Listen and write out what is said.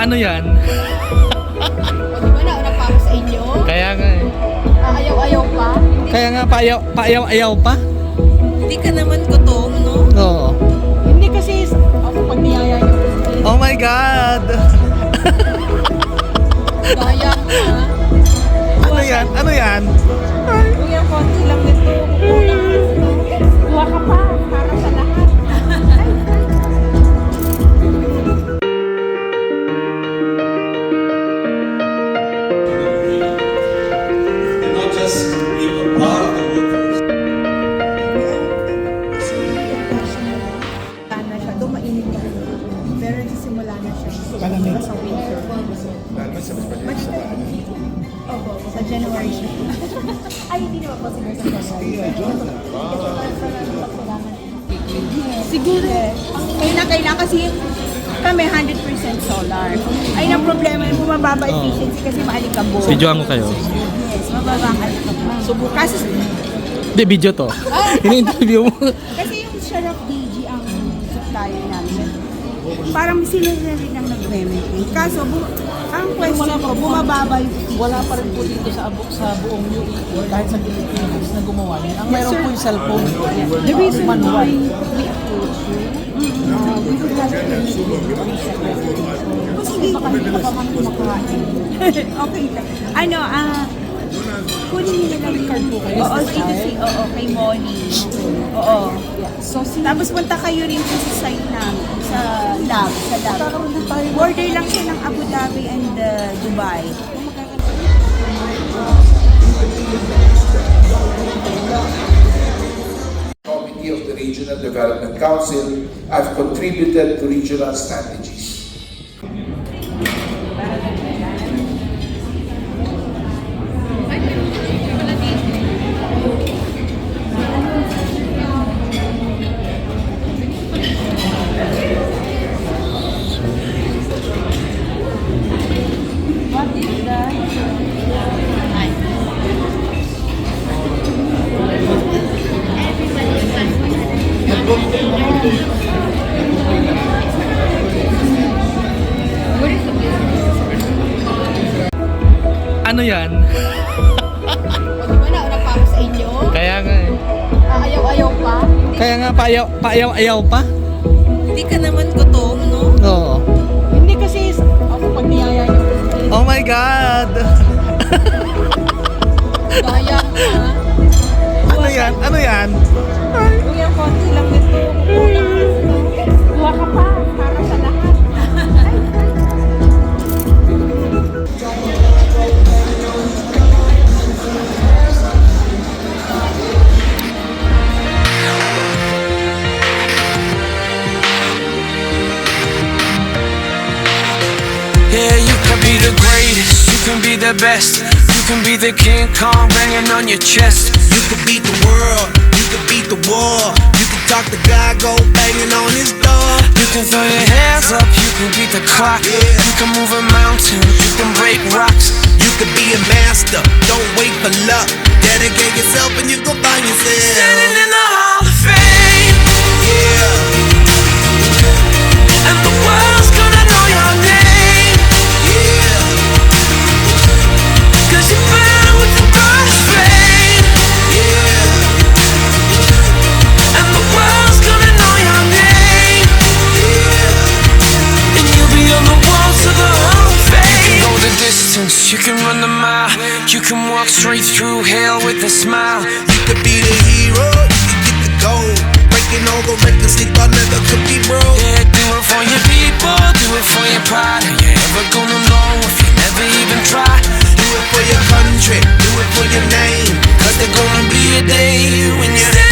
Ano yan? O diba nauna pa ako sa inyo? Kaya nga eh. Ayaw-ayaw pa? Kaya nga paayaw pa? Hindi ka naman gutom, no? Oo. Hindi kasi ako pag niyaya niyo. Oh my God! Daya ka. Ano yan? Ano yan? Kuya, konti lang nito. Kuha ka pa para sa lahat. And not just being a part of the workforce. Na siya, doon mainit na. Pero nagsisimula na siya. Sa winter. Opo, sa January siya. Ay, hindi naman po siguro sa January. Siguro, kailangan kasi kami 100% solar. Ay, ang problema yung bumababa efficiency kasi maalikabok. Videoan ko kayo. Yes, mababa ang alikabok. Kasi, Hindi, video to. Ini-interview mo. kasi yung Sharaf DG ang supplier namin. Parang sila na rin ang nag-maintain. Kaso, ang question ko, bumababa yung Wala pa rin po dito sa buong UAE, kahit sa Pilipinas na gumawa niyan. Ang mayroon po yung cellphone. The reason why Manual. we approach you, we would like to meet you on Saturday. Kasi baka hindi ka pa man kumakain. Okay lang. Ano, kunin niyo na lang yung card po kayo. Oo, oo, kay Molly. Oo. So, Tapos punta kayo rin sa site namin, sa lab. Border lang siya ng Abu Dhabi and Dubai. Committee of the Regional Development Council, I've contributed to regional strategies. What is that? Ano yan? O diba nauna pa ako sa inyo? Kaya nga eh. Ayaw-ayaw pa? Kaya nga paayaw pa? Hindi ka naman gutom, no? Oo. Hindi kasi ako pag niyaya niyo. Oh my God! Daya ka. Ano yan? Ano yan? Kuya, konti lang nito. Kuha ka pa para sa lahat. Yeah, you can be the greatest, you can be the best, you can be the King Kong banging on your chest. You could beat the world, you could beat the war. You could talk to God, go banging on his door. You can throw your hands up, you can beat the clock. Yeah. You can move a mountain, you can break rocks. You could be a master, don't wait for luck. Dedicate yourself and you gon' find yourself. Standing in the Hall of Fame, Yeah, and the world's gonna know your name. yeah, 'Cause you burn with the brightest flame, yeah, and the world's gonna know your name. yeah. And you'll be on the walls of the Hall of Fame. You can go the distance, you can run the mile, you can walk straight through hell with a smile. You could be the hero, you could get the gold. Breaking all the records they thought never could be broke. Yeah, do it for your people, do it for your pride. Are you ever gonna know if you never even try? Do it for your country, do it for your name. Cause there's gonna be a day when you're